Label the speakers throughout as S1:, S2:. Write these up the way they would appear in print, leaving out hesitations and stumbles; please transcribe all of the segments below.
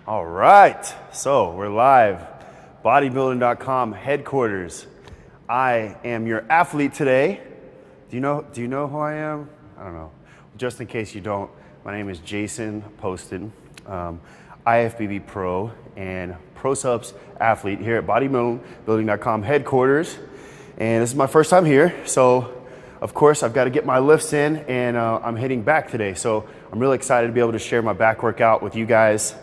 S1: All right, so we're live. Bodybuilding.com headquarters. I am your athlete today. Do you know who I am? I don't know. Just in case you don't, my name is Jason Poston, IFBB Pro and Pro Subs athlete here at Bodybuilding.com headquarters. And this is my first time here, so of course I've got to get my lifts in, and I'm heading back today. So I'm really excited to be able to share my back workout with you guys.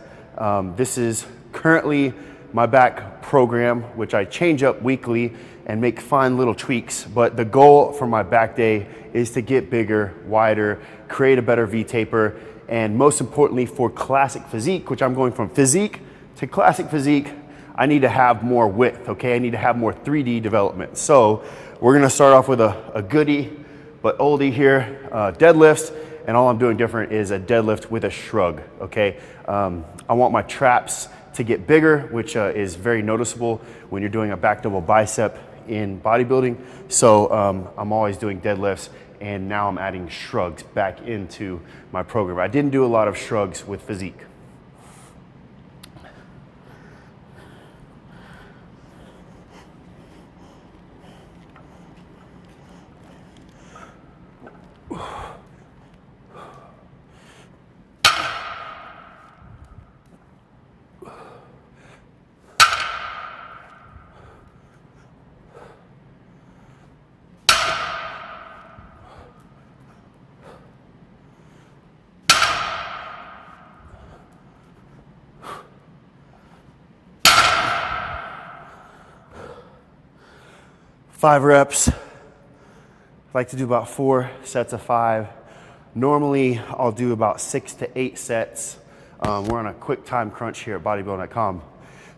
S1: This is currently my back program, which I change up weekly and make fine little tweaks. But the goal for my back day is to get bigger, wider, create a better V-taper, and most importantly for classic physique, which I'm going from physique to classic physique, I need to have more width, okay? I need to have more 3D development. So we're gonna start off with a goodie but oldie here, deadlifts, and all I'm doing different is a deadlift with a shrug, okay? I want my traps to get bigger, which is very noticeable when you're doing a back double bicep in bodybuilding. So I'm always doing deadlifts, and now I'm adding shrugs back into my program. I didn't do a lot of shrugs with physique. Five reps. I like to do about 4 sets of 5. Normally, I'll do about 6 to 8 sets. We're on a quick time crunch here at Bodybuilding.com.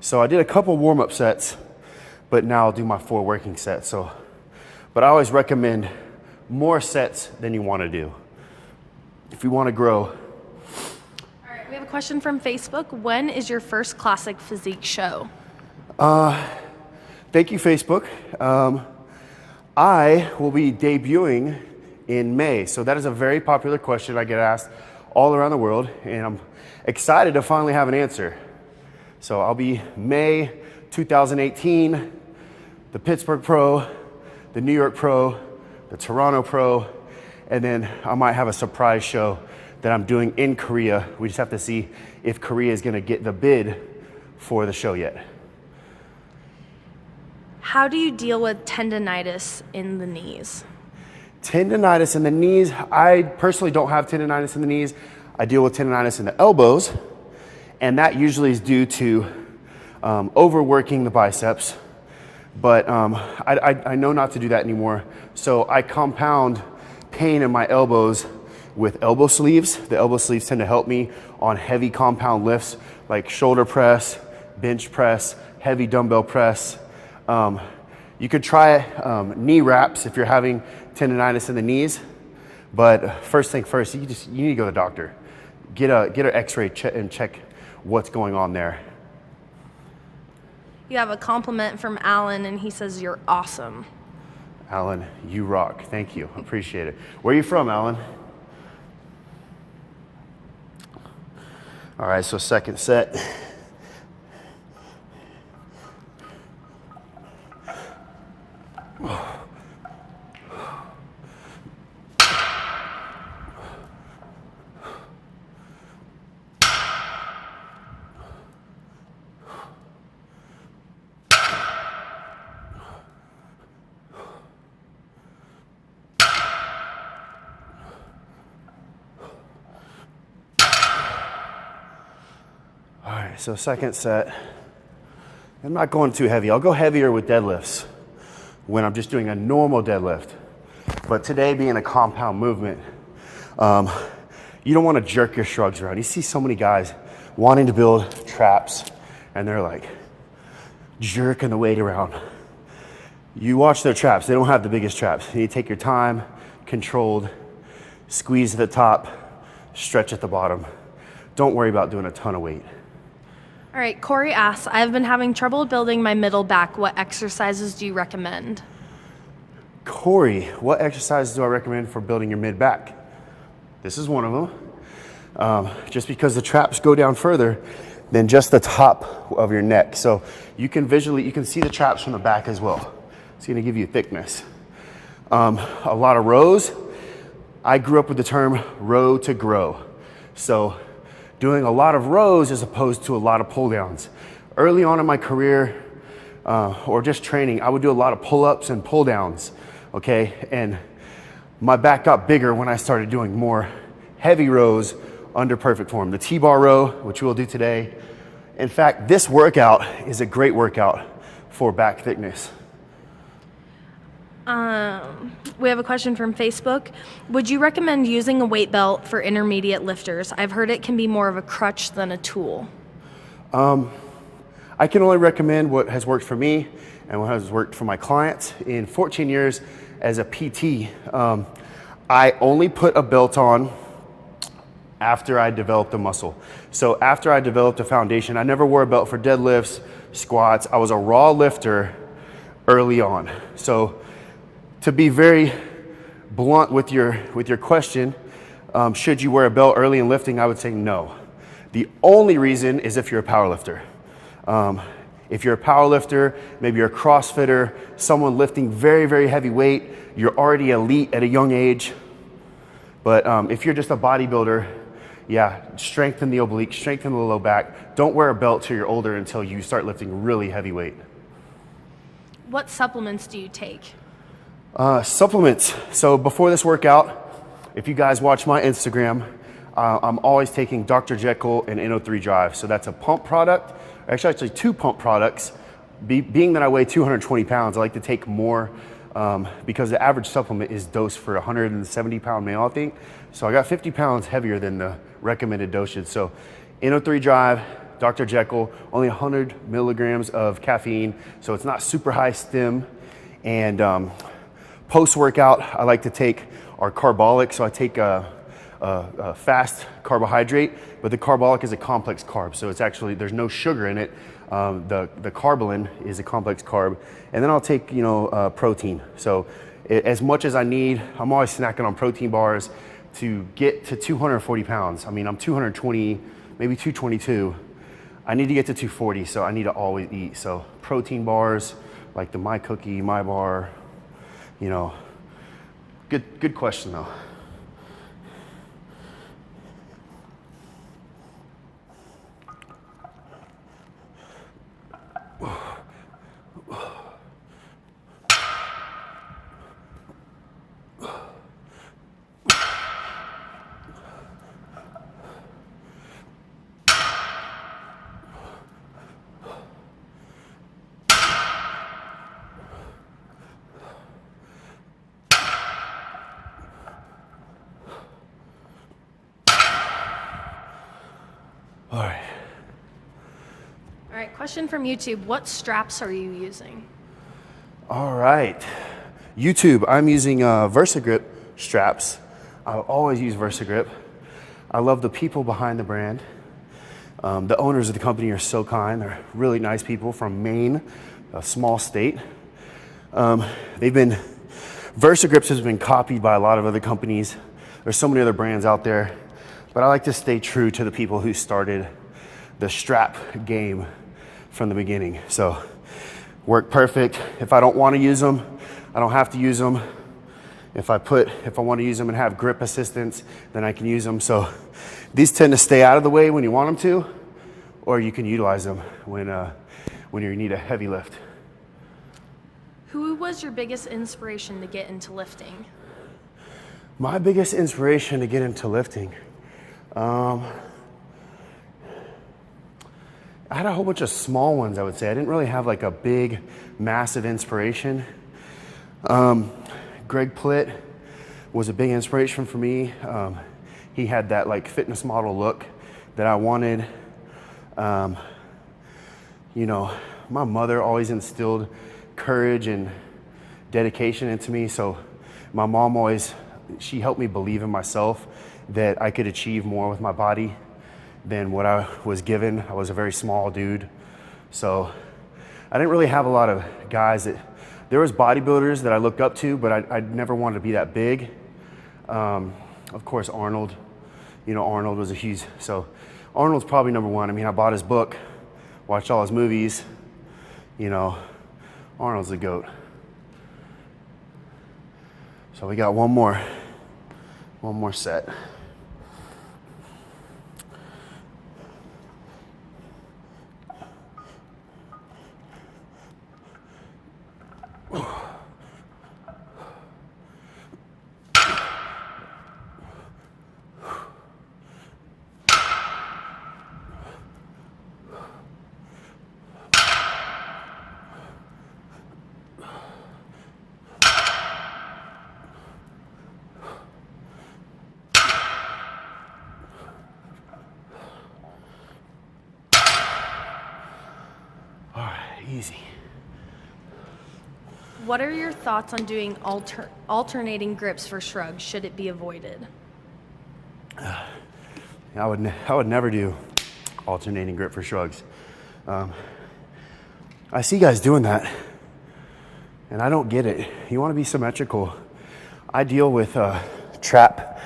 S1: So I did a couple warm-up sets, but now I'll do my 4 working sets. But I always recommend more sets than you want to do if you want to grow.
S2: All right, we have a question from Facebook. When is your first classic physique show?
S1: Thank you, Facebook. I will be debuting in May. So that is a very popular question I get asked all around the world, and I'm excited to finally have an answer. So I'll be May 2018, the Pittsburgh Pro, the New York Pro, the Toronto Pro, and then I might have a surprise show that I'm doing in Korea. We just have to see if Korea is gonna get the bid for the show yet.
S2: How do you deal with tendonitis in the knees?
S1: Tendonitis in the knees, I personally don't have tendonitis in the knees. I deal with tendonitis in the elbows, and that usually is due to overworking the biceps, but I know not to do that anymore. So I compound pain in my elbows with elbow sleeves. The elbow sleeves tend to help me on heavy compound lifts like shoulder press, bench press, heavy dumbbell press. You could try knee wraps if you're having tendonitis in the knees, but first thing first, you need to go to the doctor. Get an x-ray and check what's going on there.
S2: You have a compliment from Alan, and he says you're awesome.
S1: Alan, you rock. Thank you. Appreciate it. Where are you from, Alan? All right, so second set. All right, so second set. I'm not going too heavy. I'll go heavier with deadlifts when I'm just doing a normal deadlift. But today being a compound movement, you don't want to jerk your shrugs around. You see so many guys wanting to build traps, and they're like jerking the weight around. You watch their traps. They don't have the biggest traps. You need to take your time, controlled, squeeze at the top, stretch at the bottom. Don't worry about doing a ton of weight.
S2: All right, Corey asks, I've been having trouble building my middle back. What exercises do you recommend?
S1: Corey, what exercises do I recommend for building your mid back? This is one of them. Just because the traps go down further, than just the top of your neck. So you can see the traps from the back as well. It's gonna give you thickness. A lot of rows. I grew up with the term row to grow. So doing a lot of rows as opposed to a lot of pull downs. Early on in my career, or just training, I would do a lot of pull-ups and pull downs, okay? And my back got bigger when I started doing more heavy rows under perfect form. The T-bar row, which we'll do today. In fact, this workout is a great workout for back thickness.
S2: We have a question from Facebook. Would you recommend using a weight belt for intermediate lifters? I've heard it can be more of a crutch than a tool.
S1: I can only recommend what has worked for me and what has worked for my clients. In 14 years as a PT, I only put a belt on after I developed a muscle. So after I developed a foundation, I never wore a belt for deadlifts, squats. I was a raw lifter early on. So to be very blunt with your question, should you wear a belt early in lifting? I would say no. The only reason is if you're a power lifter. If you're a power lifter, maybe you're a CrossFitter, someone lifting very, very heavy weight, you're already elite at a young age. But if you're just a bodybuilder, yeah, strengthen the oblique, strengthen the low back. Don't wear a belt till you're older until you start lifting really heavy weight.
S2: What supplements do you take?
S1: Supplements. So before this workout, if you guys watch my Instagram, I'm always taking Dr. Jekyll and NO3 Drive. So that's a pump product, actually two pump products. Being that I weigh 220 pounds, I like to take more because the average supplement is dosed for a 170-pound male, I think. So I got 50 pounds heavier than the recommended dosage. So NO3 Drive, Dr. Jekyll, only 100 milligrams of caffeine, so it's not super high stim. And post-workout, I like to take our carbolic. So I take a fast carbohydrate, but the carbolic is a complex carb. So it's actually, there's no sugar in it. The carbolin is a complex carb. And then I'll take, protein. So as much as I need, I'm always snacking on protein bars to get to 240 pounds. I mean, I'm 220, maybe 222. I need to get to 240, so I need to always eat. So protein bars, like the My Cookie, My Bar, good question though.
S2: All right, question from YouTube. What straps are you using?
S1: All right. YouTube, I'm using VersaGrip straps. I always use VersaGrip. I love the people behind the brand. The owners of the company are so kind. They're really nice people from Maine, a small state. VersaGrips has been copied by a lot of other companies. There's so many other brands out there, but I like to stay true to the people who started the strap game from the beginning. So work perfect. If I don't want to use them, I don't have to use them. If I want to use them and have grip assistance, then I can use them. So these tend to stay out of the way when you want them to, or you can utilize them when you need a heavy lift.
S2: Who was your biggest inspiration to get into lifting?
S1: My biggest inspiration to get into lifting, I had a whole bunch of small ones, I would say. I didn't really have like a big, massive inspiration. Greg Plitt was a big inspiration for me. He had that like fitness model look that I wanted. My mother always instilled courage and dedication into me. So my mom she helped me believe in myself that I could achieve more with my body than what I was given. I was a very small dude. So I didn't really have a lot of guys there was bodybuilders that I looked up to, but I never wanted to be that big. Of course, Arnold, Arnold was a huge, so Arnold's probably number one. I mean, I bought his book, watched all his movies. You know, Arnold's the GOAT. So we got one more set. All right, easy.
S2: What are your thoughts on doing alternating grips for Shrug? Should it be avoided?
S1: I would never do alternating grip for shrugs. I see guys doing that, and I don't get it. You want to be symmetrical. I deal with trap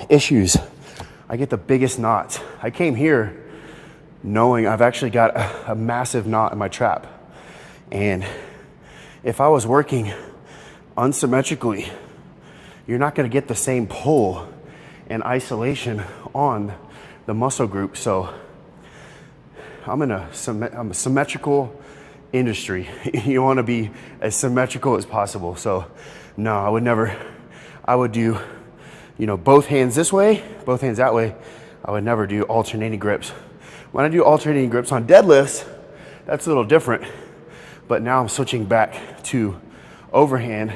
S1: issues. I get the biggest knots. I came here knowing I've actually got a massive knot in my trap, and if I was working unsymmetrically, you're not going to get the same pull and isolation on the muscle group. So I'm in a symmetrical industry. You want to be as symmetrical as possible. So no, I would never. I would do, you know, both hands this way, both hands that way. I would never do alternating grips. When I do alternating grips on deadlifts, that's a little different. But now I'm switching back to overhand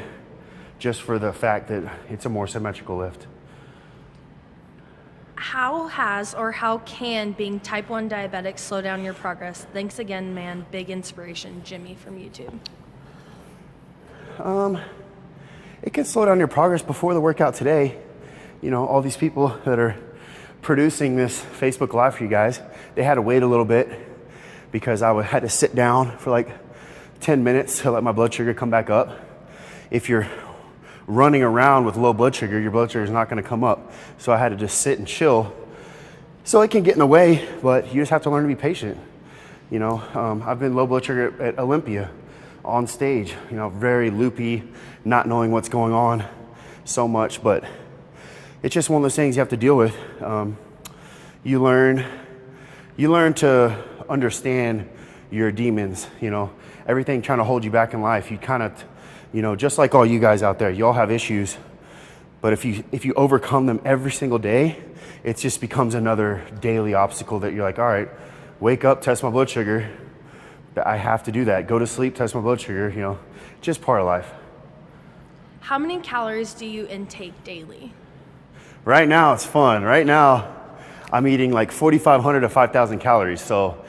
S1: just for the fact that it's a more symmetrical lift.
S2: How can being type 1 diabetic slow down your progress? Thanks again, man. Big inspiration. Jimmy from YouTube.
S1: It can slow down your progress before the workout today. You know, all these people that are producing this Facebook Live for you guys, they had to wait a little bit because I had to sit down for like 10 minutes to let my blood sugar come back up. If you're running around with low blood sugar, your blood sugar is not going to come up. So I had to just sit and chill. So it can get in the way, but you just have to learn to be patient. You know, I've been low blood sugar at Olympia on stage, you know, very loopy, not knowing what's going on so much, but it's just one of those things you have to deal with. You learn to understand your demons, you know, everything trying to hold you back in life. You kind of, you know, just like all you guys out there, you all have issues, but if you overcome them every single day, it just becomes another daily obstacle that you're like, all right, wake up, test my blood sugar. I have to do that. Go to sleep, test my blood sugar, you know, just part of life.
S2: How many calories do you intake daily?
S1: Right now, it's fun. Right now, I'm eating like 4,500 to 5,000 calories. So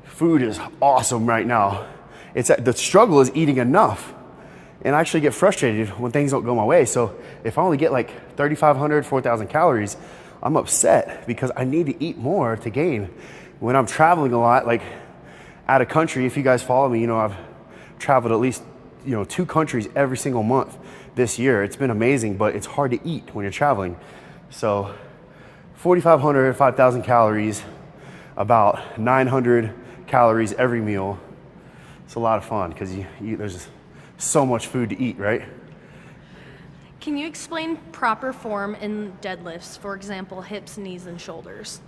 S1: food is awesome right now. The struggle is eating enough. And I actually get frustrated when things don't go my way. So if I only get like 3,500, 4,000 calories, I'm upset because I need to eat more to gain. When I'm traveling a lot, like out of country, if you guys follow me, you know, I've traveled at least, you know, 2 countries every single month this year. It's been amazing, but it's hard to eat when you're traveling. So 4,500, 5,000 calories, about 900 calories every meal. It's a lot of fun because there's so much food to eat, right?
S2: Can you explain proper form in deadlifts, for example, hips, knees, and shoulders?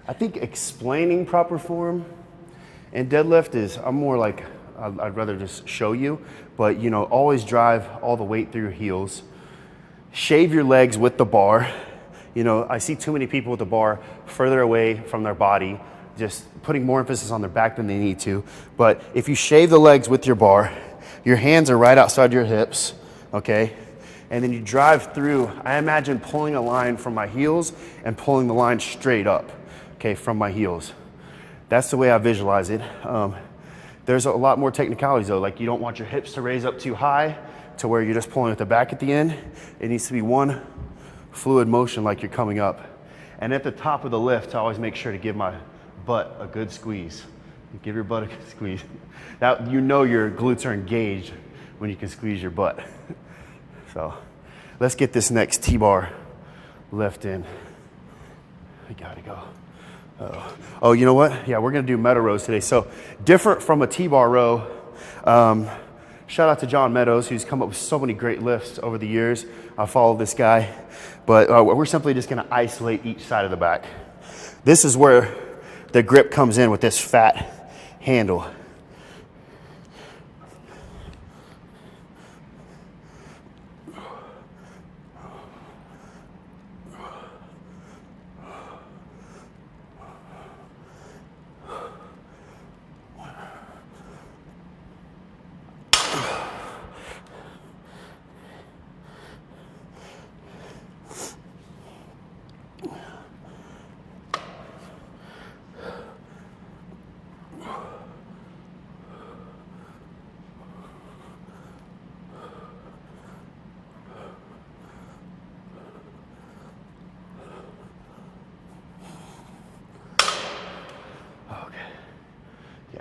S1: I think explaining proper form in deadlift is, I'm more like, I'd rather just show you, but you know, always drive all the weight through your heels. Shave your legs with the bar. You know, I see too many people with the bar further away from their body, just putting more emphasis on their back than they need to. But if you shave the legs with your bar, your hands are right outside your hips, okay? And then you drive through, I imagine pulling a line from my heels and pulling the line straight up, okay, from my heels. That's the way I visualize it. There's a lot more technicalities though, like you don't want your hips to raise up too high to where you're just pulling with the back at the end. It needs to be one fluid motion like you're coming up. And at the top of the lift, I always make sure to give my butt a good squeeze. Give your butt a good squeeze. That, you know your glutes are engaged when you can squeeze your butt. So let's get this next T-bar lift in. We gotta go. Oh, you know what? Yeah, we're gonna do meta rows today. So different from a T-bar row. Shout out to John Meadows, who's come up with so many great lifts over the years. I follow this guy, but we're simply just gonna isolate each side of the back. This is where the grip comes in with this fat handle.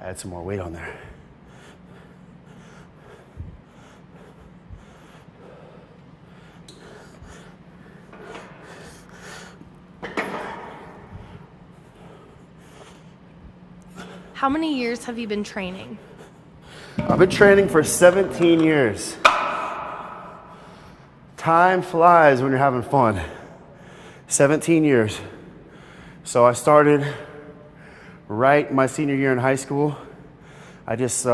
S1: Add some more weight on there.
S2: How many years have you been training?
S1: I've been training for 17 years. Time flies when you're having fun. 17 years. So I started right my senior year in high school. I just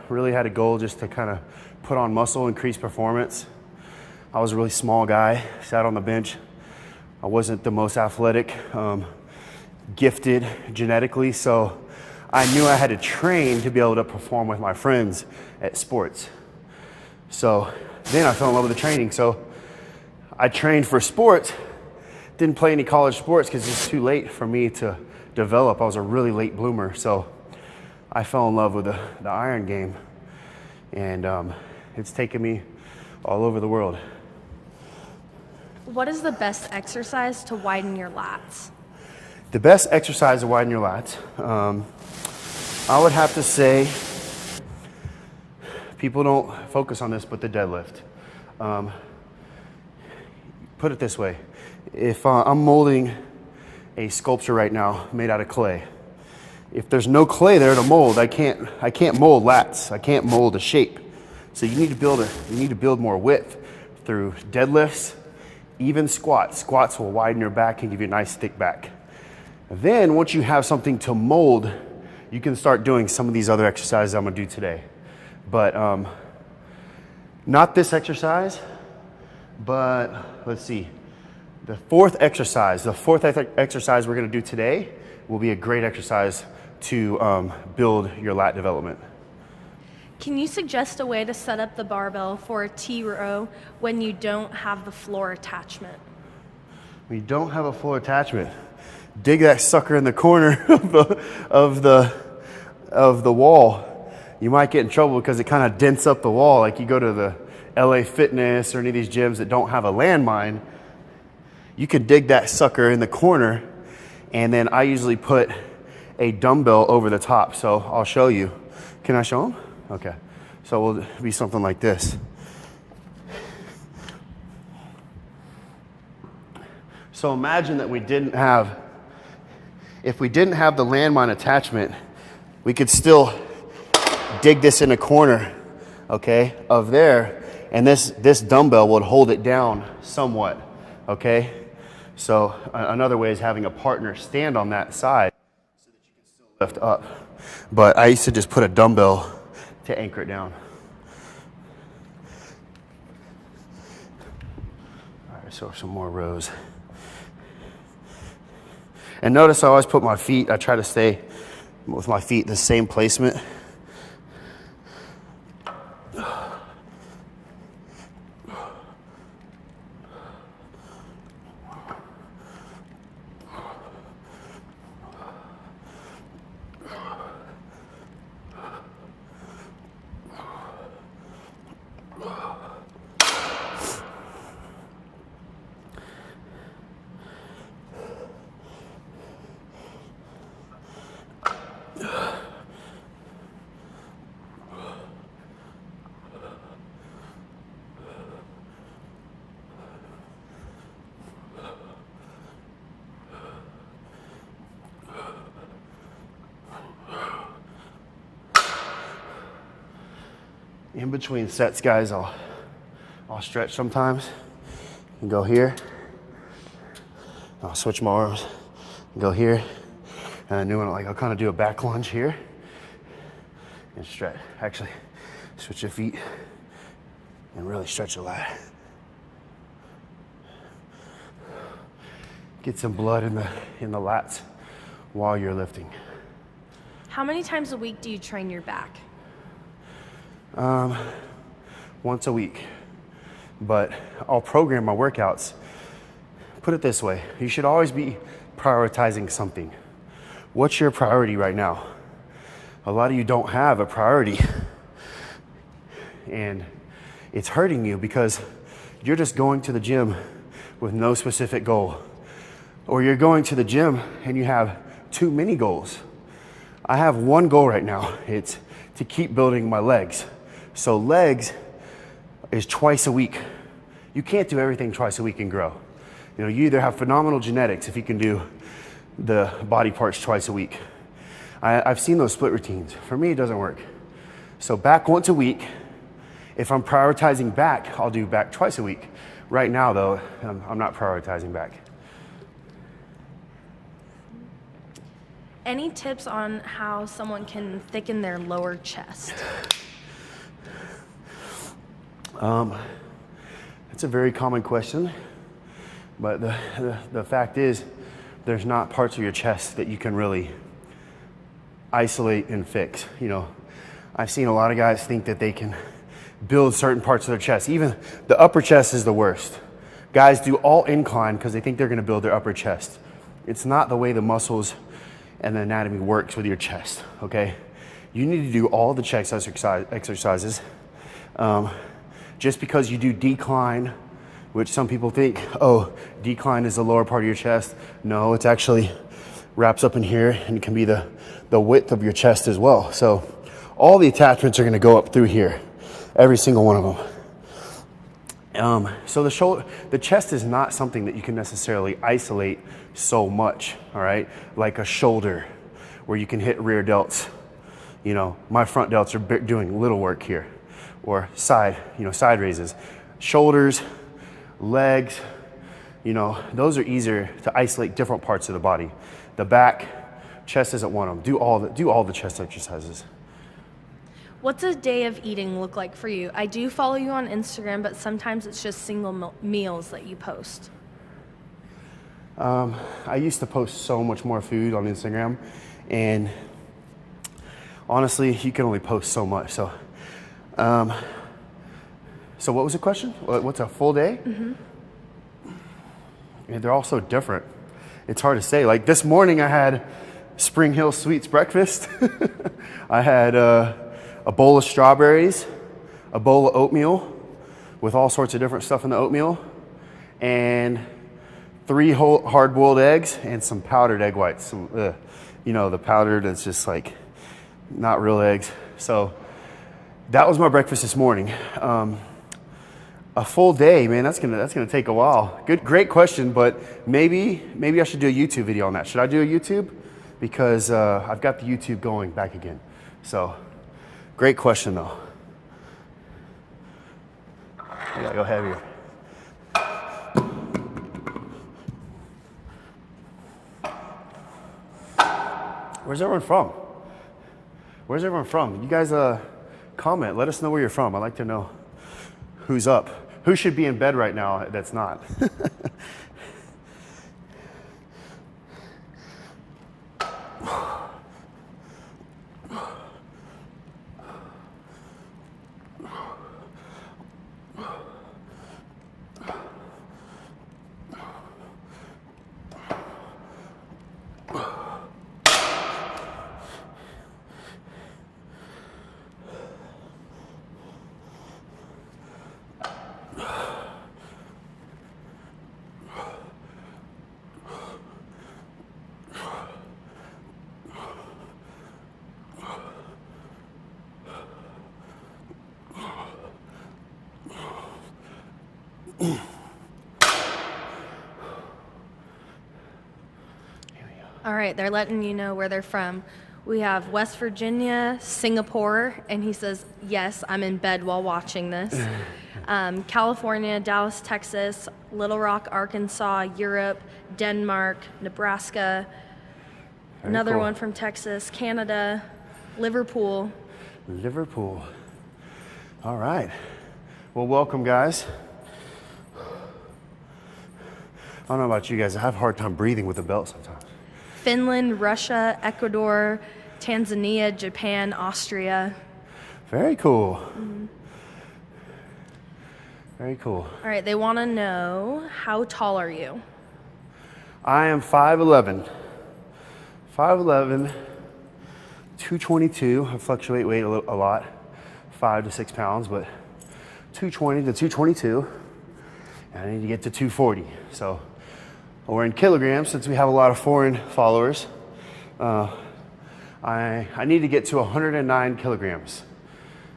S1: really had a goal just to kind of put on muscle, increase performance. I was a really small guy, sat on the bench. I wasn't the most athletic, gifted genetically, so I knew I had to train to be able to perform with my friends at sports. So then I fell in love with the training. So I trained for sports, didn't play any college sports because it's too late for me to develop. I was a really late bloomer, so I fell in love with the iron game, and it's taken me all over the world.
S2: What is the best exercise to widen your lats?
S1: The best exercise to widen your lats, I would have to say, people don't focus on this, but the deadlift. Put it this way, if I'm molding a sculpture right now made out of clay. If there's no clay there to mold, I can't mold lats. I can't mold a shape. So you need to build more width through deadlifts, even squats. Squats will widen your back and give you a nice thick back. Then once you have something to mold, you can start doing some of these other exercises I'm gonna do today. But not this exercise, but let's see. The fourth exercise we're gonna do today will be a great exercise to build your lat development.
S2: Can you suggest a way to set up the barbell for a T row when you don't have the floor attachment?
S1: When you don't have a floor attachment, dig that sucker in the corner of the wall. You might get in trouble because it kind of dents up the wall. Like you go to the LA Fitness or any of these gyms that don't have a landmine, you could dig that sucker in the corner, and then I usually put a dumbbell over the top. So I'll show you. Can I show them? Okay. So it'll be something like this. So imagine that if we didn't have the landmine attachment, we could still dig this in a corner, okay, of there, and this dumbbell would hold it down somewhat, okay? So another way is having a partner stand on that side so that you can still lift up. But I used to just put a dumbbell to anchor it down. All right, so some more rows. And notice I always put my feet, I try to stay with my feet in the same placement. In between sets, guys, I'll stretch sometimes and go here. I'll switch my arms and go here. And then I'll kind of do a back lunge here and stretch. Actually, switch your feet and really stretch a lat. Get some blood in the lats while you're lifting.
S2: How many times a week do you train your back?
S1: Once a week, but I'll program my workouts. Put it this way, you should always be prioritizing something. What's your priority right now? A lot of you don't have a priority, and it's hurting you because you're just going to the gym with no specific goal, or you're going to the gym and you have too many goals. I have one goal right now. It's to keep building my legs. So legs is twice a week. You can't do everything twice a week and grow. You either have phenomenal genetics if you can do the body parts twice a week. I've seen those split routines. For me, it doesn't work. So back once a week. If I'm prioritizing back, I'll do back twice a week. Right now, though, I'm not prioritizing back.
S2: Any tips on how someone can thicken their lower chest?
S1: It's a very common question, but the fact is there's not parts of your chest that you can really isolate and fix. I've seen a lot of guys think that they can build certain parts of their chest. Even the upper chest is the worst. Guys do all incline because they think they're going to build their upper chest. It's not the way the muscles and the anatomy works with your chest, okay? You need to do all the chest exercises. Just because you do decline, which some people think, oh, decline is the lower part of your chest. No, it's actually wraps up in here and it can be the width of your chest as well. So all the attachments are gonna go up through here, every single one of them. So the chest is not something that you can necessarily isolate so much, all right? Like a shoulder where you can hit rear delts. My front delts are doing little work here. Or side raises. Shoulders, legs, those are easier to isolate different parts of the body. The back, chest isn't one of them. Do all the chest exercises.
S2: What's a day of eating look like for you? I do follow you on Instagram, but sometimes it's just single meals that you post.
S1: I used to post so much more food on Instagram, and honestly, you can only post so much. So what was the question? What's a full day? Mm-hmm. Yeah, they're all so different. It's hard to say. Like this morning I had Spring Hill Sweets breakfast. I had a bowl of strawberries, a bowl of oatmeal with all sorts of different stuff in the oatmeal, and 3 whole hard-boiled eggs and some powdered egg whites. The powdered, it's just like not real eggs. So that was my breakfast this morning. A full day, man, that's gonna take a while. Great question, but maybe I should do a YouTube video on that. Should I do a YouTube? Because I've got the YouTube going back again. So, great question though. I gotta go heavier. Where's everyone from? You guys comment. Let us know where you're from. I'd like to know who's up. Who should be in bed right now that's not?
S2: All right, they're letting you know where they're from. We have West Virginia, Singapore, and he says, yes, I'm in bed while watching this. California, Dallas, Texas, Little Rock, Arkansas, Europe, Denmark, Nebraska, another one from Texas, Canada, Liverpool.
S1: Liverpool. All right. Well, welcome, guys. I don't know about you guys. I have a hard time breathing with the belt sometimes.
S2: Finland, Russia, Ecuador, Tanzania, Japan, Austria.
S1: Very cool. Very cool.
S2: All right, they want to know, how tall are you?
S1: I am 5'11". 5'11", 222. I fluctuate weight a lot, 5 to 6 pounds, but 220 to 222. And I need to get to 240. So we're in kilograms since we have a lot of foreign followers. I need to get to 109 kilograms.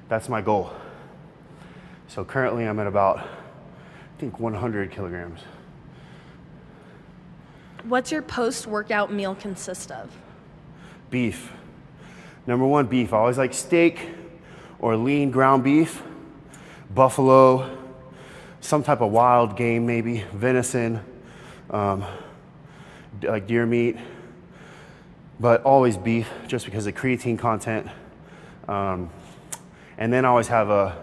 S1: That's my goal. So currently I'm at about, I think 100 kilograms.
S2: What's your post-workout meal consist of?
S1: Beef. Number one, beef. I always like steak or lean ground beef, buffalo, some type of wild game maybe, venison, like deer meat, but always beef just because of creatine content. And then I always have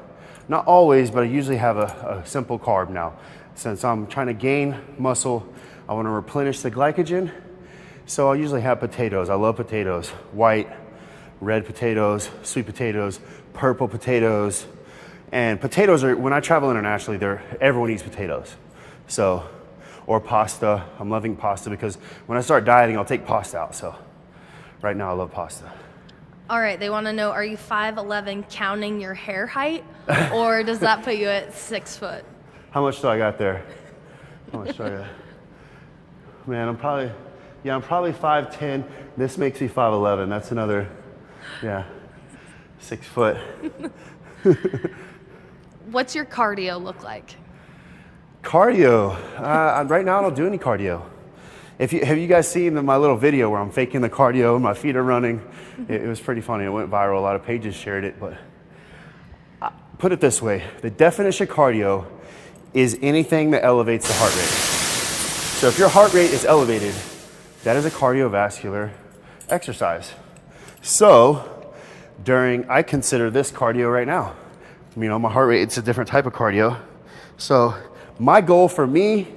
S1: not always, but I usually have a simple carb now. Since I'm trying to gain muscle, I want to replenish the glycogen. So I usually have potatoes. I love potatoes. White, red potatoes, sweet potatoes, purple potatoes. And potatoes are, when I travel internationally, everyone eats potatoes. So, or pasta. I'm loving pasta because when I start dieting, I'll take pasta out. So right now I love pasta.
S2: All right, they want to know, are you 5'11" counting your hair height, or does that put you at 6 foot?
S1: How much do I got there? How much do I got? Man, I'm probably 5'10". This makes me 5'11". That's another, 6 foot.
S2: What's your cardio look like?
S1: Cardio. Right now I don't do any cardio. Have you guys seen my little video where I'm faking the cardio and my feet are running? It was pretty funny. It went viral. A lot of pages shared it. But put it this way. The definition of cardio is anything that elevates the heart rate. So if your heart rate is elevated, that is a cardiovascular exercise. So I consider this cardio right now. My heart rate, it's a different type of cardio. So my goal for me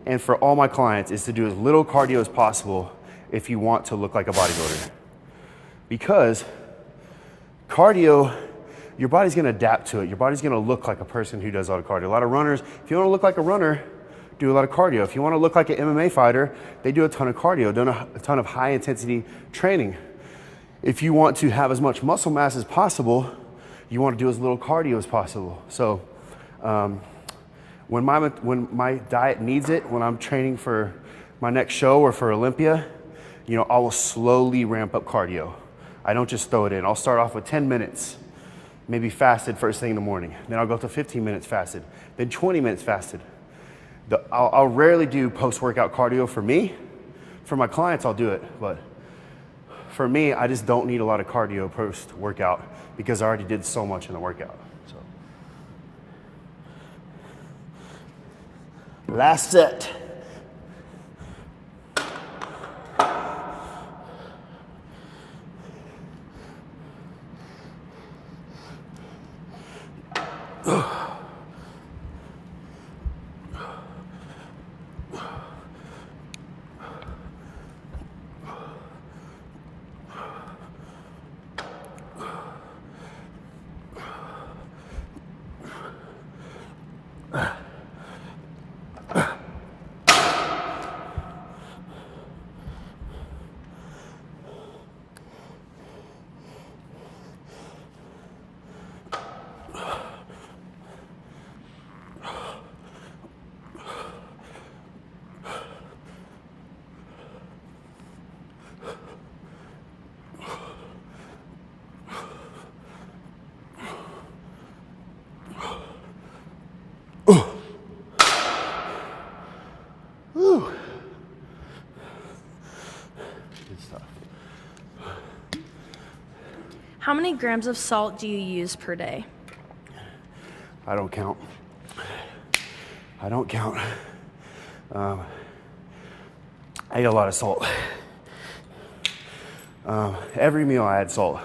S1: and for all my clients is to do as little cardio as possible if you want to look like a bodybuilder. Because cardio, your body's gonna adapt to it. Your body's gonna look like a person who does a lot of cardio. A lot of runners, if you wanna look like a runner, do a lot of cardio. If you wanna look like an MMA fighter, they do a ton of cardio, do a ton of high intensity training. If you want to have as much muscle mass as possible, you wanna do as little cardio as possible. So, when my diet needs it, when I'm training for my next show or for Olympia, I will slowly ramp up cardio. I don't just throw it in. I'll start off with 10 minutes, maybe fasted first thing in the morning. Then I'll go to 15 minutes fasted, then 20 minutes fasted. I'll rarely do post-workout cardio for me. For my clients, I'll do it. But for me, I just don't need a lot of cardio post-workout because I already did so much in the workout. Last set.
S2: How many grams of salt do you use per day?
S1: I don't count. I don't count. I eat a lot of salt. Every meal I add salt.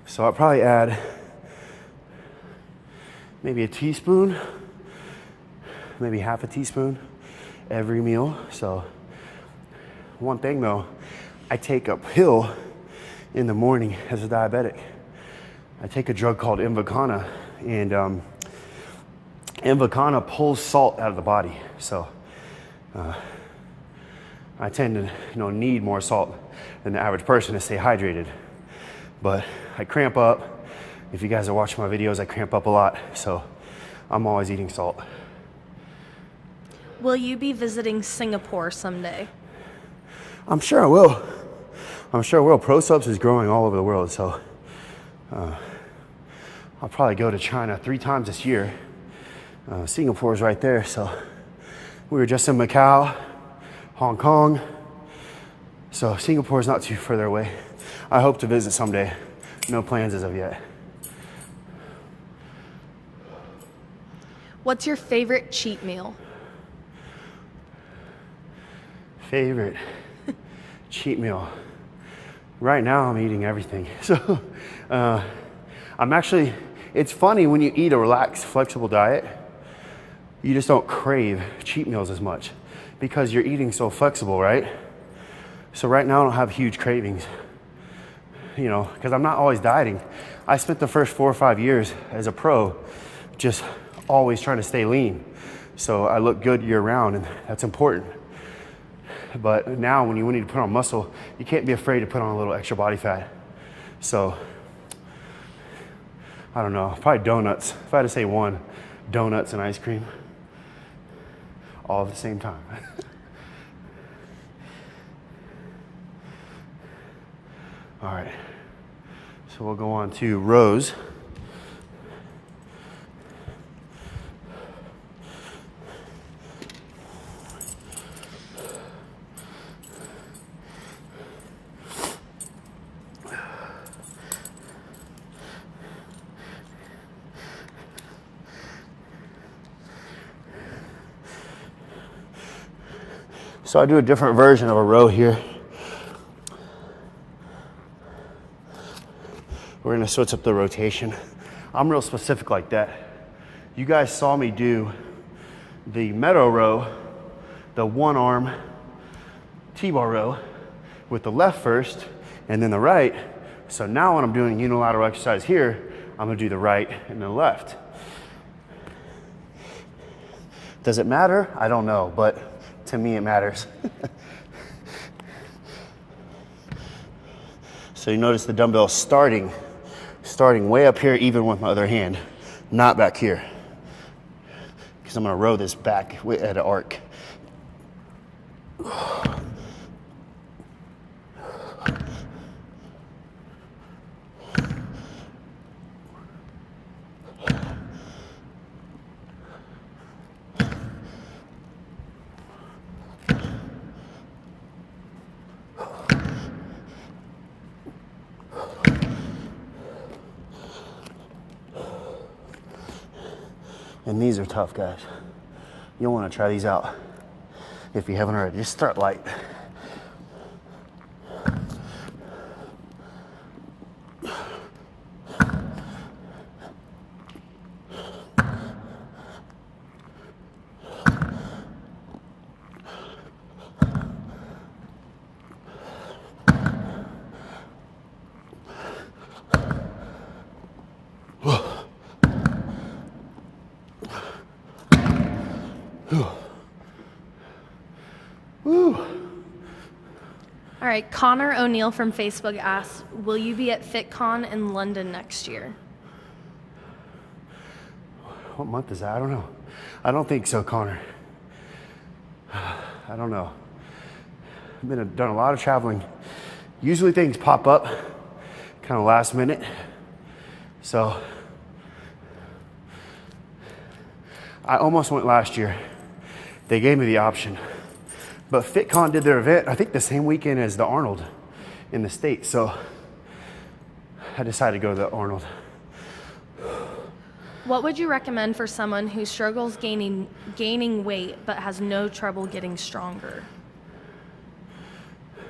S1: So I'll probably add maybe a teaspoon, maybe half a teaspoon every meal. So one thing though, I take a pill in the morning as a diabetic. I take a drug called Invokana, and Invokana pulls salt out of the body. So I tend to need more salt than the average person to stay hydrated. But I cramp up. If you guys are watching my videos, I cramp up a lot. So I'm always eating salt.
S2: Will you be visiting Singapore someday?
S1: I'm sure I will. I'm sure I will. Pro subs is growing all over the world. So I'll probably go to China 3 times this year. Singapore is right there. So we were just in Macau, Hong Kong. So Singapore is not too further away. I hope to visit someday. No plans as of yet.
S2: What's your favorite cheat meal?
S1: Favorite cheat meal. Right now I'm eating everything. So I'm actually, it's funny when you eat a relaxed, flexible diet, you just don't crave cheat meals as much because you're eating so flexible, right? So right now I don't have huge cravings, because I'm not always dieting. I spent the first 4 or 5 years as a pro just always trying to stay lean. So I look good year round, and that's important. But now when you need to put on muscle, you can't be afraid to put on a little extra body fat. So I don't know, probably donuts. If I had to say one, donuts and ice cream, all at the same time. All right, so we'll go on to rows. So I do a different version of a row here. We're gonna switch up the rotation. I'm real specific like that. You guys saw me do the meadow row, the one arm T-bar row with the left first and then the right. So now when I'm doing unilateral exercise here, I'm gonna do the right and the left. Does it matter? I don't know, but to me it matters. So you notice the dumbbell starting way up here, even with my other hand, not back here. Because I'm gonna row this back at an arc. And these are tough, guys. You'll want to try these out if you haven't already. Just start light.
S2: All right, Connor O'Neill from Facebook asks, will you be at FitCon in London next year?
S1: What month is that? I don't know. I don't think so, Connor. I don't know. I've done a lot of traveling. Usually things pop up kind of last minute. So I almost went last year. They gave me the option. But FitCon did their event, I think the same weekend as the Arnold in the States. So I decided to go to the Arnold.
S2: What would you recommend for someone who struggles gaining weight but has no trouble getting stronger?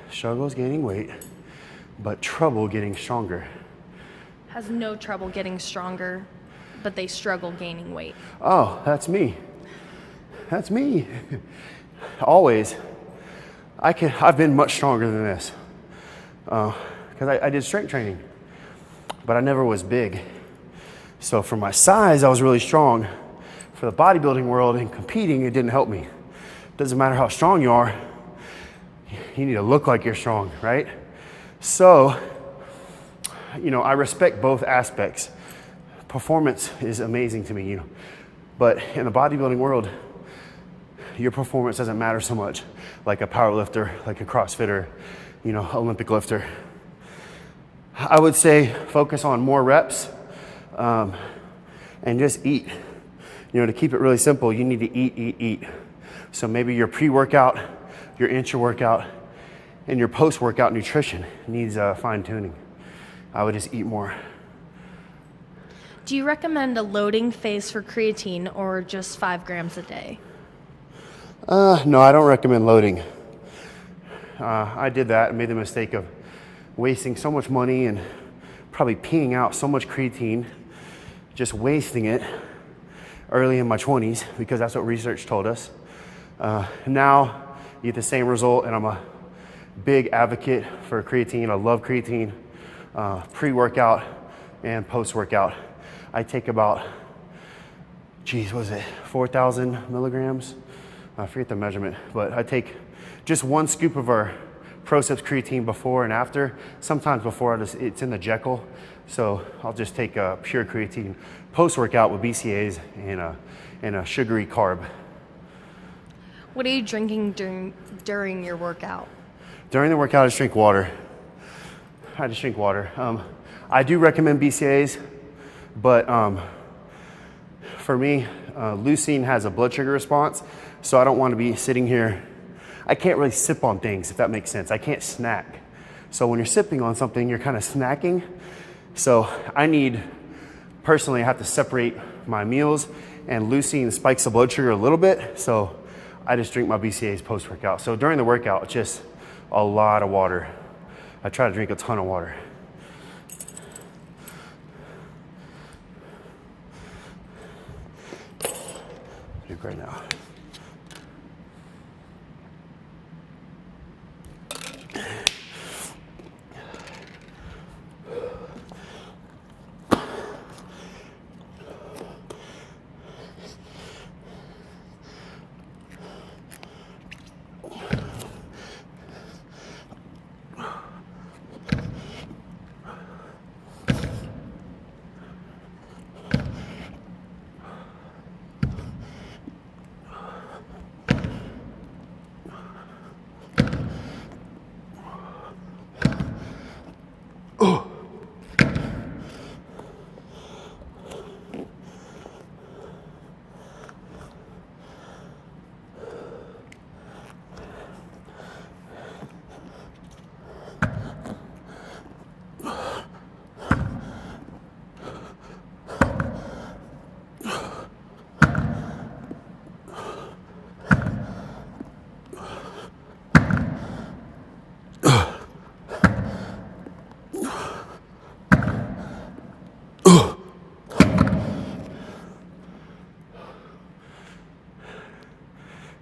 S1: Struggles gaining weight, but trouble getting stronger.
S2: Has no trouble getting stronger, but they struggle gaining weight.
S1: Oh, that's me. That's me. Always. I've been much stronger than this. Because I did strength training, but I never was big. So for my size, I was really strong. For the bodybuilding world and competing, it didn't help me. Doesn't matter how strong you are, you need to look like you're strong, right? So, I respect both aspects. Performance is amazing to me, but in the bodybuilding world, your performance doesn't matter so much, like a powerlifter, like a CrossFitter, Olympic lifter. I would say focus on more reps and just eat. To keep it really simple, you need to eat. So maybe your pre-workout, your intra-workout, and your post-workout nutrition needs fine-tuning. I would just eat more.
S2: Do you recommend a loading phase for creatine or just 5 grams a day?
S1: No, I don't recommend loading. I did that and made the mistake of wasting so much money and probably peeing out so much creatine, just wasting it early in my 20s because that's what research told us. Now you get the same result, and I'm a big advocate for creatine. I love creatine, pre-workout and post-workout. I take about, 4,000 milligrams? I forget the measurement, but I take just 1 scoop of our Proceps creatine before and after. Sometimes before it's in the Jekyll, so I'll just take a pure creatine post-workout with BCAAs and a sugary carb.
S2: What are you drinking during your workout?
S1: During the workout, I just drink water. I do recommend BCAAs, but for me, leucine has a blood sugar response, so I don't want to be sitting here. I can't really sip on things, if that makes sense. I can't snack. So when you're sipping on something, you're kind of snacking. So I have to separate my meals, and leucine spikes the blood sugar a little bit, so I just drink my BCAAs post-workout. So during the workout, it's just a lot of water. I try to drink a ton of water. Drink right now.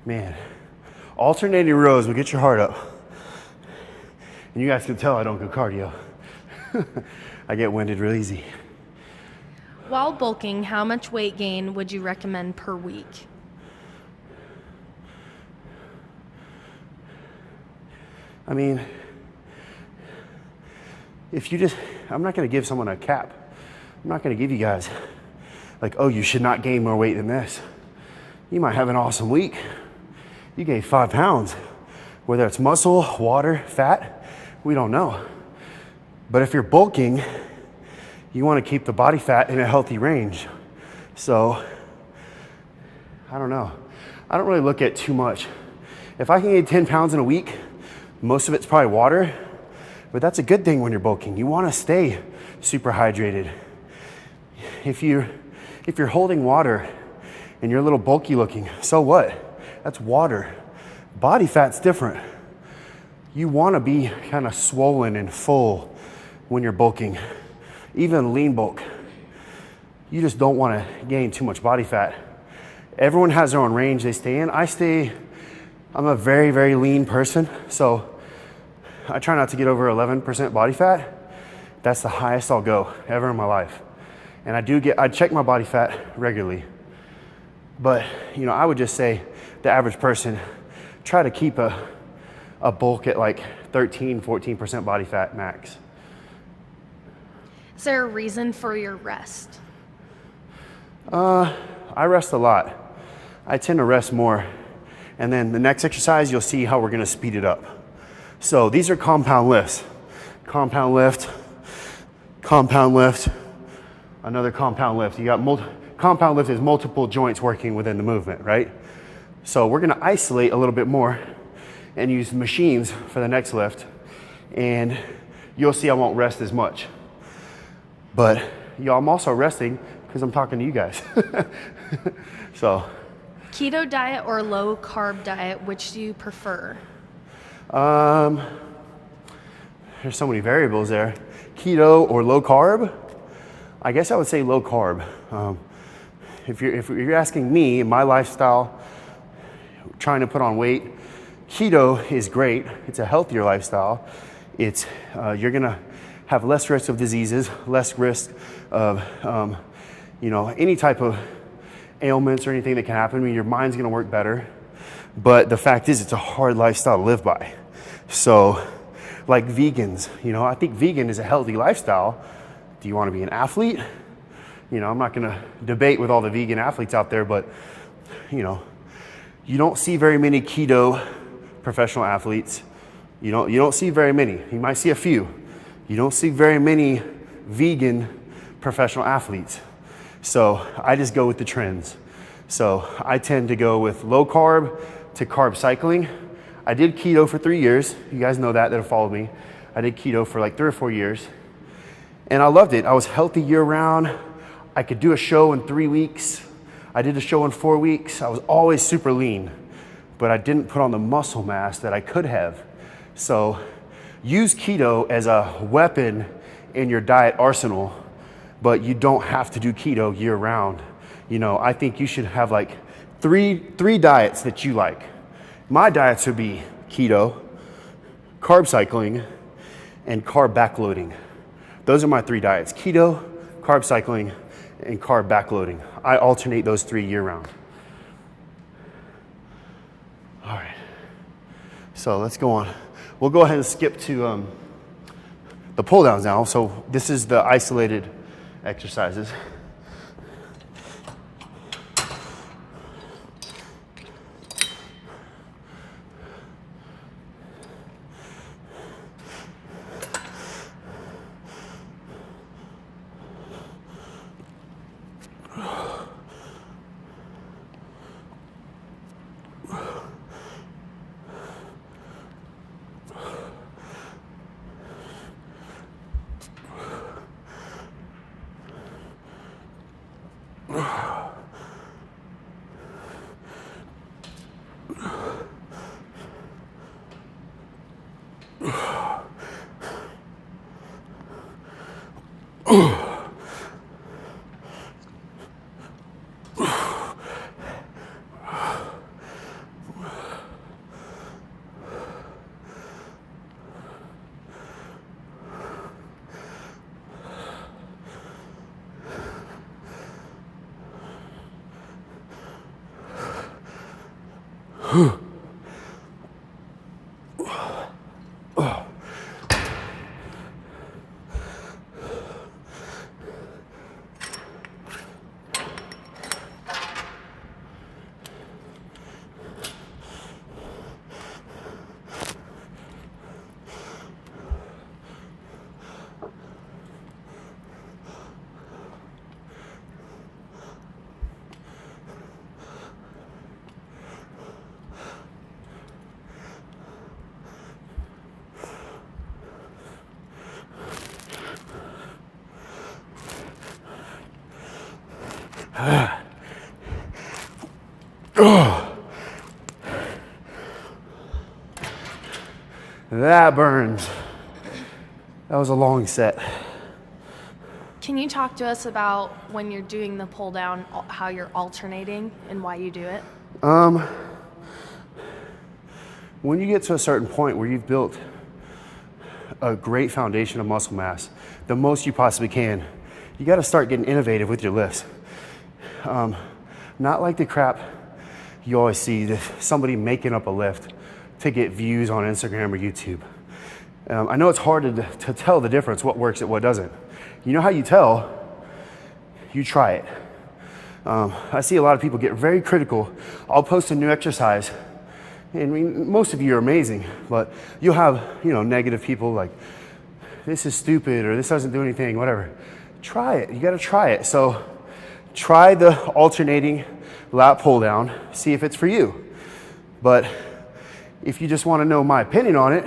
S1: Man, alternating rows will get your heart up. And you guys can tell I don't go cardio. I get winded real easy.
S2: While bulking, how much weight gain would you recommend per week?
S1: I mean, I'm not gonna give someone a cap. I'm not gonna give you guys you should not gain more weight than this. You might have an awesome week. You gain 5 pounds, whether it's muscle, water, fat, we don't know. But if you're bulking, you want to keep the body fat in a healthy range. So, I don't know. I don't really look at too much. If I can gain 10 pounds in a week, most of it's probably water, But that's a good thing when you're bulking. You want to stay super hydrated. If you're holding water and you're a little bulky looking, so what? That's water. Body fat's different. You want to be kind of swollen and full when you're bulking. Even lean bulk. You just don't want to gain too much body fat. Everyone has their own range they stay in. I'm a very, very lean person, so I try not to get over 11% body fat. That's the highest I'll go ever in my life. And I check my body fat regularly. But, I would just say the average person, try to keep a bulk at like 13, 14% body fat max.
S2: Is there a reason for your rest?
S1: I rest a lot. I tend to rest more. And then the next exercise, you'll see how we're gonna speed it up. So these are compound lifts. Compound lift, another compound lift. You got compound lift is multiple joints working within the movement, right? So we're gonna isolate a little bit more and use machines for the next lift. And you'll see I won't rest as much. But I'm also resting because I'm talking to you guys. So.
S2: Keto diet or low carb diet, which do you prefer?
S1: There's so many variables there. Keto or low carb? I guess I would say low carb. If you're asking me, my lifestyle, trying to put on weight, keto is great. It's a healthier lifestyle. You're gonna have less risk of diseases, less risk of any type of ailments or anything that can happen. I mean, your mind's gonna work better. But the fact is, it's a hard lifestyle to live by. So, like vegans, I think vegan is a healthy lifestyle. Do you want to be an athlete? I'm not gonna debate with all the vegan athletes out there, but you don't see very many keto professional athletes. You don't see very many. You might see a few. You don't see very many vegan professional athletes. So I just go with the trends. So I tend to go with low carb to carb cycling. I did keto for 3 years. You guys know that have followed me. I did keto for like 3 or 4 years. And I loved it. I was healthy year round. I could do a show in 3 weeks. I did a show in 4 weeks. I was always super lean, but I didn't put on the muscle mass that I could have. So use keto as a weapon in your diet arsenal, but you don't have to do keto year round. I think you should have like three diets that you like. My diets would be keto, carb cycling, and carb backloading. Those are my 3 diets: keto, carb cycling, and carb backloading. I alternate those 3 year round. All right, so let's go on. We'll go ahead and skip to the pull downs now. So this is the isolated exercises. That burns. That was a long set.
S2: Can you talk to us about when you're doing the pull down, how you're alternating and why you do it?
S1: When you get to a certain point where you've built a great foundation of muscle mass, the most you possibly can, you got to start getting innovative with your lifts. Not like the crap you always see, somebody making up a lift to get views on Instagram or YouTube. I know it's hard to tell the difference, what works and what doesn't. You know how you tell? You try it. I see a lot of people get very critical. I'll post a new exercise, and I mean, most of you are amazing, but you'll have, negative people like, this is stupid, or this doesn't do anything, whatever. Try it, you gotta try it. So try the alternating lat pull down, see if it's for you. But if you just wanna know my opinion on it,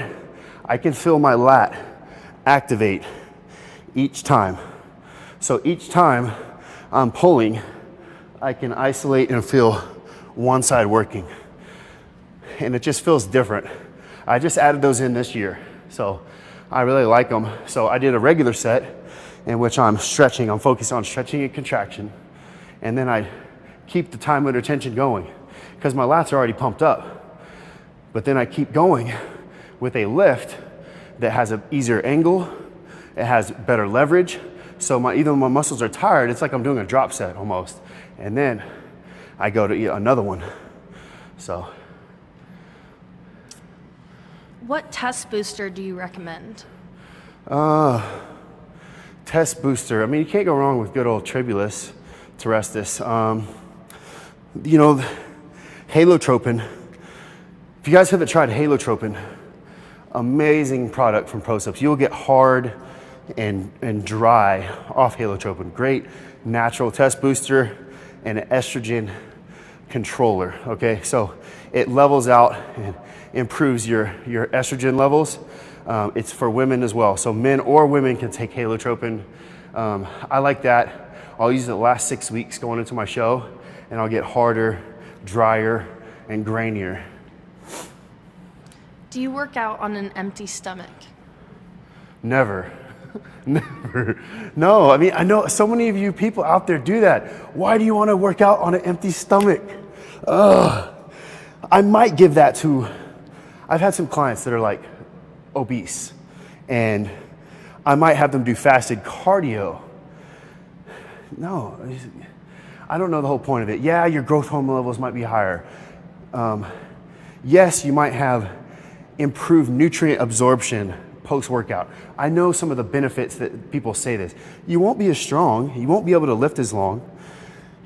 S1: I can feel my lat activate each time. So each time I'm pulling, I can isolate and feel one side working. And it just feels different. I just added those in this year, so I really like them. So I did a regular set in which I'm stretching. I'm focused on stretching and contraction. And then I keep the time under tension going because my lats are already pumped up. But then I keep going with a lift that has an easier angle. It has better leverage. So even when my muscles are tired, it's like I'm doing a drop set almost. And then I go to another one. So.
S2: What test booster do you recommend?
S1: Test booster. I mean, you can't go wrong with good old Tribulus terrestris. Halotropin. If you guys haven't tried Halotropin, amazing product from ProSubs. You'll get hard and dry off Halotropin. Great natural test booster and an estrogen controller. Okay, so it levels out and improves your estrogen levels. It's for women as well. So men or women can take Halotropin. I like that. I'll use it the last 6 weeks going into my show, and I'll get harder, drier, and grainier.
S2: Do you work out on an empty stomach?
S1: Never. Never. No, I mean, I know so many of you people out there do that. Why do you want to work out on an empty stomach? I might give that to, I've had some clients that are like obese, and I might have them do fasted cardio. No, I don't know the whole point of it. Yeah, your growth hormone levels might be higher. Yes, you might have improved nutrient absorption post-workout. I know some of the benefits that people say this. You won't be as strong. You won't be able to lift as long.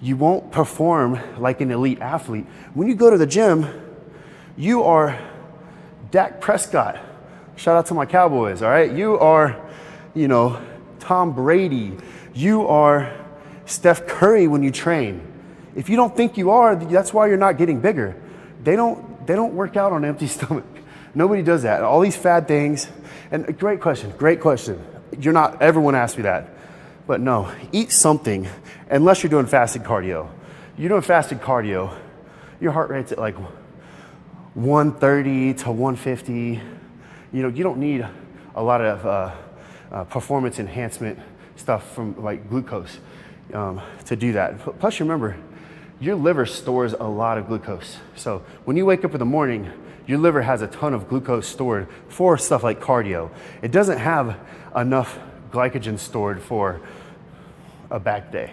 S1: You won't perform like an elite athlete. When you go to the gym, you are Dak Prescott. Shout out to my Cowboys, all right? You are, Tom Brady. You are Steph Curry when you train. If you don't think you are, that's why you're not getting bigger. They don't work out on an empty stomach. Nobody does that. All these fad things. And great question. Everyone asks me that. But no, eat something unless you're doing fasted cardio. You're doing fasted cardio, your heart rate's at like 130 to 150. You don't need a lot of performance enhancement stuff from like glucose to do that. Plus, remember, your liver stores a lot of glucose. So when you wake up in the morning, your liver has a ton of glucose stored for stuff like cardio. It doesn't have enough glycogen stored for a back day.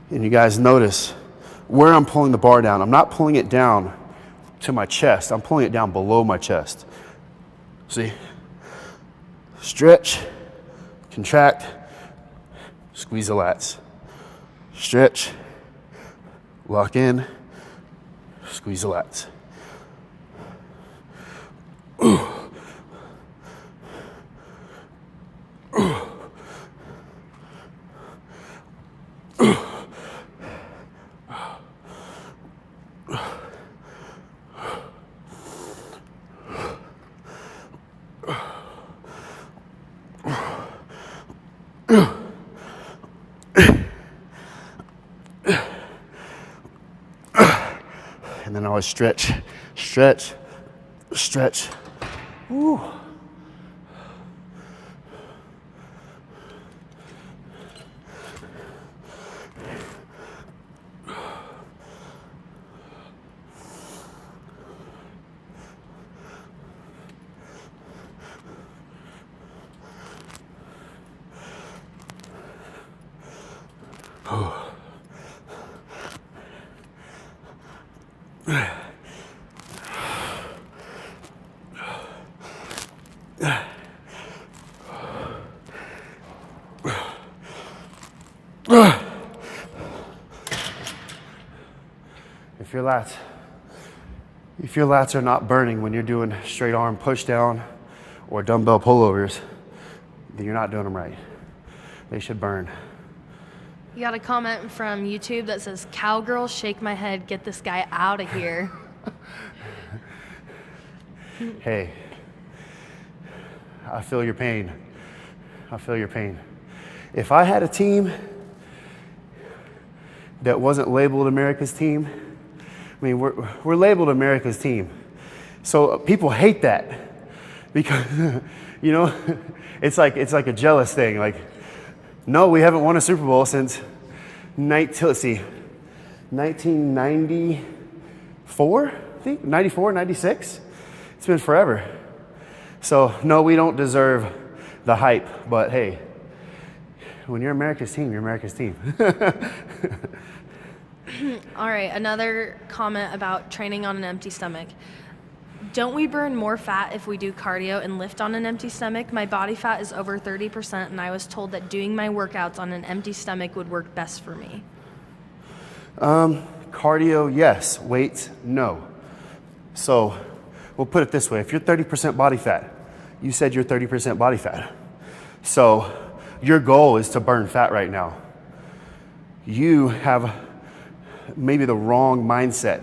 S1: And you guys notice where I'm pulling the bar down. I'm not pulling it down to my chest. I'm pulling it down below my chest. See? Stretch, contract, squeeze the lats. Stretch, lock in, squeeze the lats. Always stretch, stretch, stretch. Woo. If your lats are not burning when you're doing straight arm push down or dumbbell pullovers, then you're not doing them right. They should burn.
S2: You got a comment from YouTube that says, "Cowgirl, shake my head, get this guy out of here."
S1: Hey, I feel your pain. I feel your pain. If I had a team that wasn't labeled America's team, I mean, we're labeled America's team. So people hate that because, you know, it's like a jealous thing. Like, no, we haven't won a Super Bowl since 1994, I think, 94, 96. It's been forever. So no, we don't deserve the hype, but hey, when you're America's team, you're America's team.
S2: All right, another comment about training on an empty stomach. Don't we burn more fat if we do cardio and lift on an empty stomach? My body fat is over 30%, and I was told that doing my workouts on an empty stomach would work best for me.
S1: Cardio, yes. Weights, no. So we'll put it this way. If you're 30% body fat, you said you're 30% body fat. So your goal is to burn fat right now. You have maybe the wrong mindset.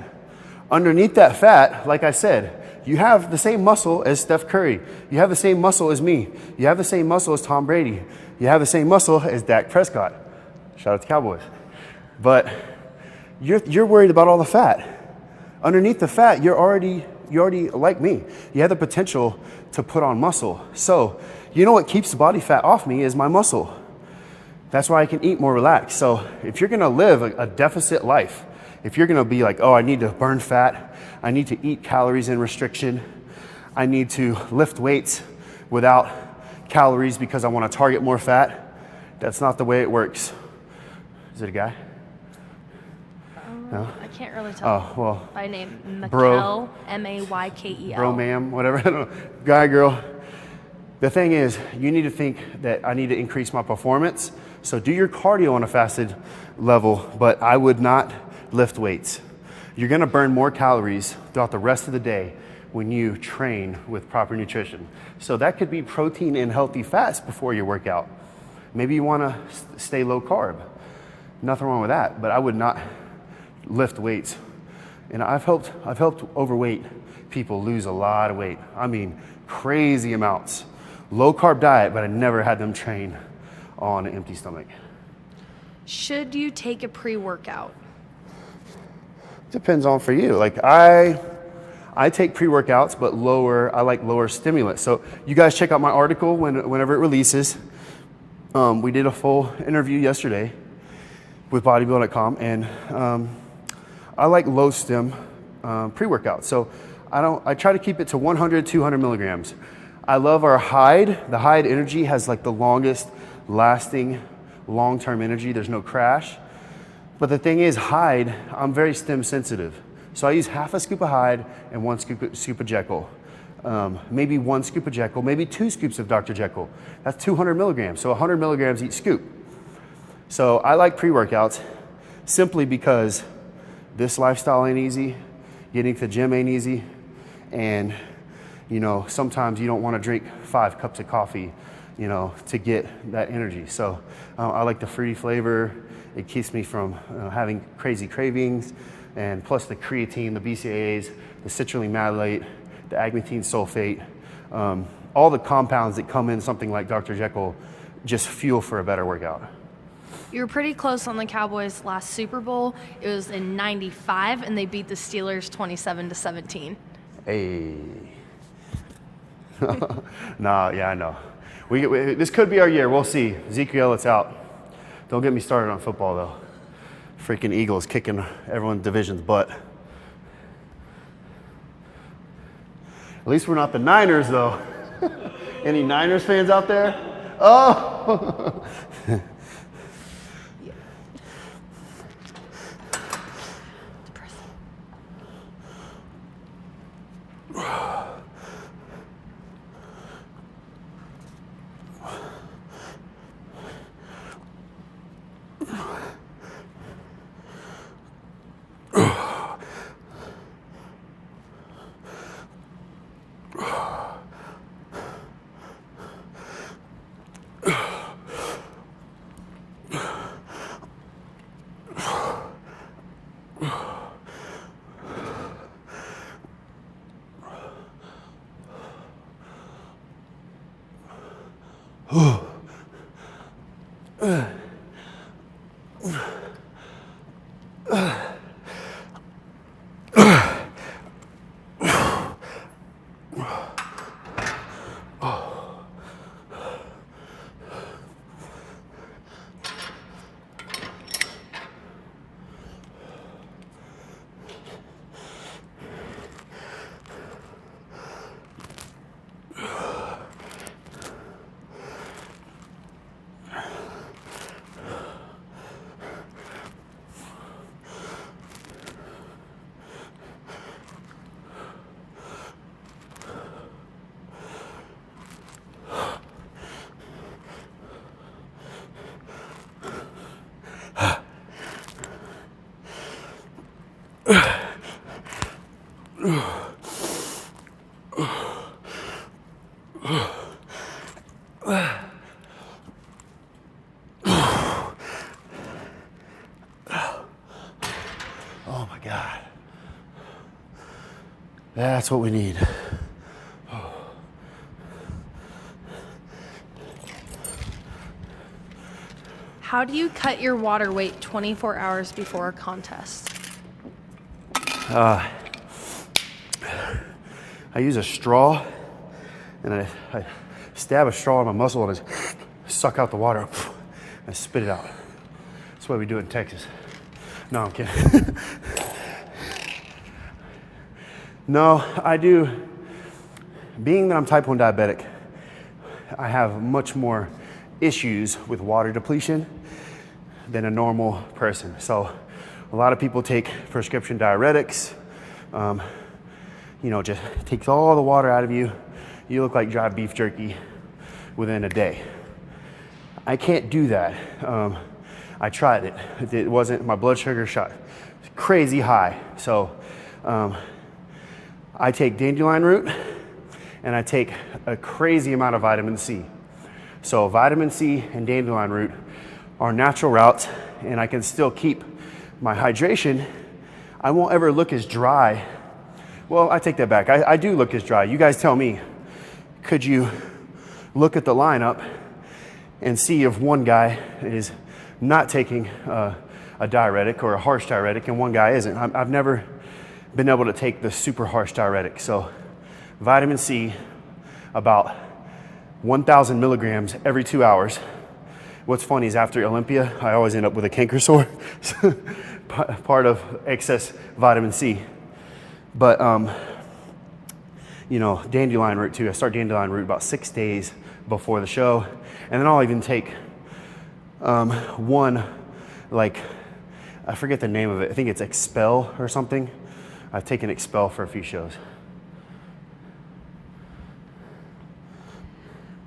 S1: Underneath that fat, like I said, you have the same muscle as Steph Curry. You have the same muscle as me. You have the same muscle as Tom Brady. You have the same muscle as Dak Prescott. Shout out to Cowboys. But you're worried about all the fat. Underneath the fat, you're already like me. You have the potential to put on muscle. So you know what keeps the body fat off me is my muscle. That's why I can eat more relaxed. So if you're gonna live a deficit life, if you're gonna be like, oh, I need to burn fat, I need to eat calories in restriction, I need to lift weights without calories because I wanna target more fat, that's not the way it works. Is it a guy? No?
S2: I can't really tell.
S1: Oh, well.
S2: By name, Maykel,
S1: Bro.
S2: M-A-Y-K-E-L.
S1: Bro, ma'am, whatever, I don't know. Guy, girl. The thing is, you need to think that I need to increase my performance. So do your cardio on a fasted level, but I would not lift weights. You're gonna burn more calories throughout the rest of the day when you train with proper nutrition. So that could be protein and healthy fats before your workout. Maybe you wanna stay low carb. Nothing wrong with that, but I would not lift weights. And I've helped overweight people lose a lot of weight. I mean, crazy amounts. Low carb diet, but I never had them train on an empty stomach.
S2: Should you take a pre-workout?
S1: Depends on for you. Like I take pre-workouts, but I like lower stimulants. So you guys check out my article whenever it releases. We did a full interview yesterday with Bodybuilding.com, and I like low stim pre-workout. So I try to keep it to 100, 200 milligrams. I love our Hide. The Hide Energy has like the longest lasting long-term energy. There's no crash. But the thing is, Hide, I'm very stim sensitive. So I use half a scoop of Hide and 1 scoop of Jekyll. Maybe 1 scoop of Jekyll, maybe 2 scoops of Dr. Jekyll. That's 200 milligrams, so 100 milligrams each scoop. So I like pre-workouts simply because this lifestyle ain't easy, getting to the gym ain't easy, and you know, sometimes you don't want to drink 5 cups of coffee, you know, to get that energy. So I like the fruity flavor. It keeps me from having crazy cravings, and plus the creatine, the BCAAs, the citrulline malate, the agmatine sulfate, all the compounds that come in something like Dr. Jekyll just fuel for a better workout.
S2: You were pretty close on the Cowboys' last Super Bowl. It was in '95, and they beat the Steelers 27-17.
S1: Hey. Nah, yeah, I know. This could be our year. We'll see. Ezekiel, it's out. Don't get me started on football, though. Freaking Eagles kicking everyone's division's butt. At least we're not the Niners, though. Any Niners fans out there? Oh! Oh my God. That's what we need.
S2: How do you cut your water weight 24 hours before a contest?
S1: I use a straw, and I stab a straw in my muscle and I suck out the water. I spit it out. That's why we do it in Texas. No, I'm kidding. No, I do. Being that I'm type 1 diabetic, I have much more issues with water depletion than a normal person. So a lot of people take prescription diuretics, just takes all the water out of you. You look like dry beef jerky within a day. I can't do that. I tried it. It wasn't, my blood sugar shot crazy high. So I take dandelion root and I take a crazy amount of vitamin C. So vitamin C and dandelion root are natural routes, and I can still keep my hydration. I won't ever look as dry. Well, I take that back. I do look as dry. You guys tell me, could you look at the lineup and see if one guy is not taking a diuretic or a harsh diuretic and one guy isn't? I've never been able to take the super harsh diuretic. So vitamin C, about 1,000 milligrams every 2 hours. What's funny is after Olympia, I always end up with a canker sore. Part of excess vitamin C. But, dandelion root too. I start dandelion root about 6 days before the show. And then I'll even take one, I forget the name of it. I think it's Expel or something. I've taken Expel for a few shows.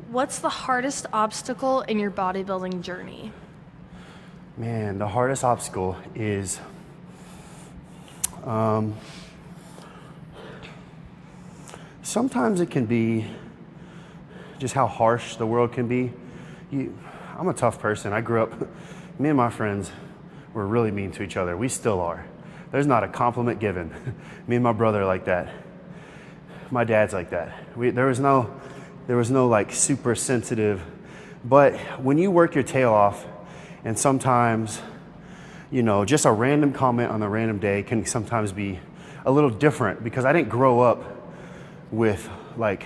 S2: What's the hardest obstacle in your bodybuilding journey?
S1: Man, the hardest obstacle is sometimes it can be just how harsh the world can be. I'm a tough person. I grew up, me and my friends were really mean to each other. We still are. There's not a compliment given. Me and my brother are like that. My dad's like that. There was no like super sensitive, but when you work your tail off And sometimes, you know, just a random comment on a random day can sometimes be a little different, because I didn't grow up with like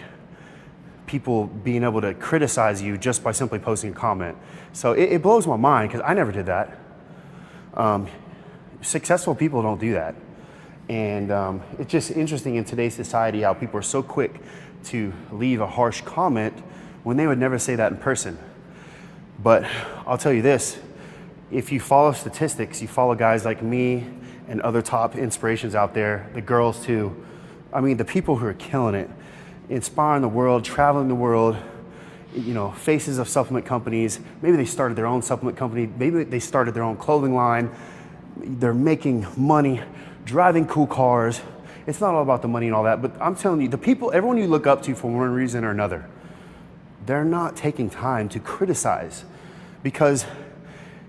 S1: people being able to criticize you just by simply posting a comment. So it blows my mind, because I never did that. Successful people don't do that. And it's just interesting in today's society how people are so quick to leave a harsh comment when they would never say that in person. But I'll tell you this, if you follow statistics, you follow guys like me and other top inspirations out there, the girls too, I mean, the people who are killing it, inspiring the world, traveling the world, you know, faces of supplement companies. Maybe they started their own supplement company, maybe they started their own clothing line, they're making money, driving cool cars. It's not all about the money and all that, but I'm telling you, the people, everyone you look up to for one reason or another, they're not taking time to criticize, because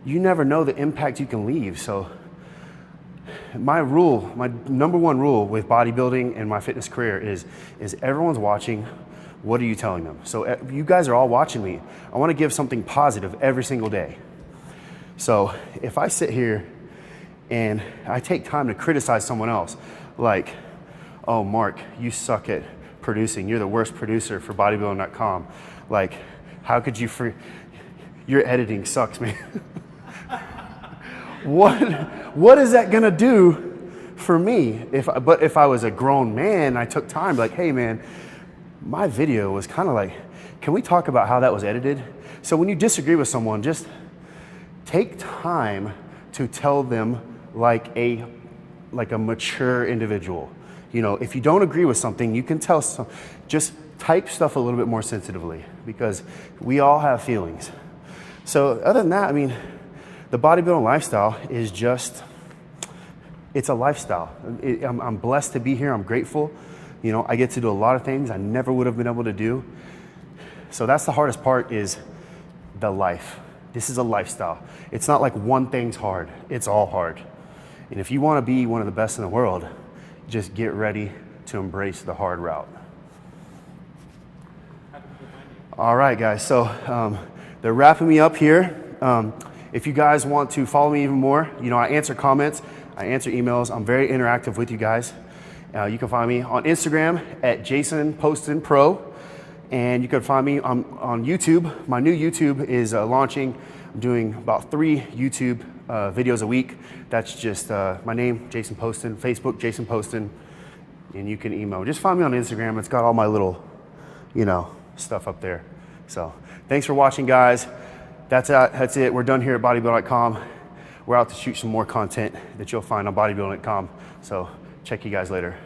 S1: you never know the impact you can leave. So my number one rule with bodybuilding and my fitness career is everyone's watching. What are you telling them? So you guys are all watching me. I want to give something positive every single day. So if I sit here and I take time to criticize someone else, like, oh, Mark, you suck at producing. You're the worst producer for Bodybuilding.com. Like, how could you your editing sucks, man. What is that gonna do for me? But if I was a grown man, I took time, like, hey man, my video was kind of like, can we talk about how that was edited? So when you disagree with someone, just take time to tell them like a mature individual. You know, if you don't agree with something, you can tell just type stuff a little bit more sensitively, because we all have feelings. So other than that, I mean, the bodybuilding lifestyle is just, it's a lifestyle. I'm blessed to be here. I'm grateful. You know, I get to do a lot of things I never would have been able to do. So that's the hardest part, is the life. This is a lifestyle. It's not like one thing's hard. It's all hard. And if you want to be one of the best in the world, just get ready to embrace the hard route. All right, guys. So they're wrapping me up here. If you guys want to follow me even more, you know, I answer comments, I answer emails. I'm very interactive with you guys. You can find me on Instagram at Jason Poston Pro, and you can find me on YouTube. My new YouTube is launching. I'm doing about 3 YouTube videos a week. That's just my name, Jason Poston. Facebook, Jason Poston, and you can email. Just find me on Instagram. It's got all my little, you know, stuff up there. So thanks for watching, guys. That's it. We're done here at Bodybuilding.com. We're out to shoot some more content that you'll find on Bodybuilding.com. So check you guys later.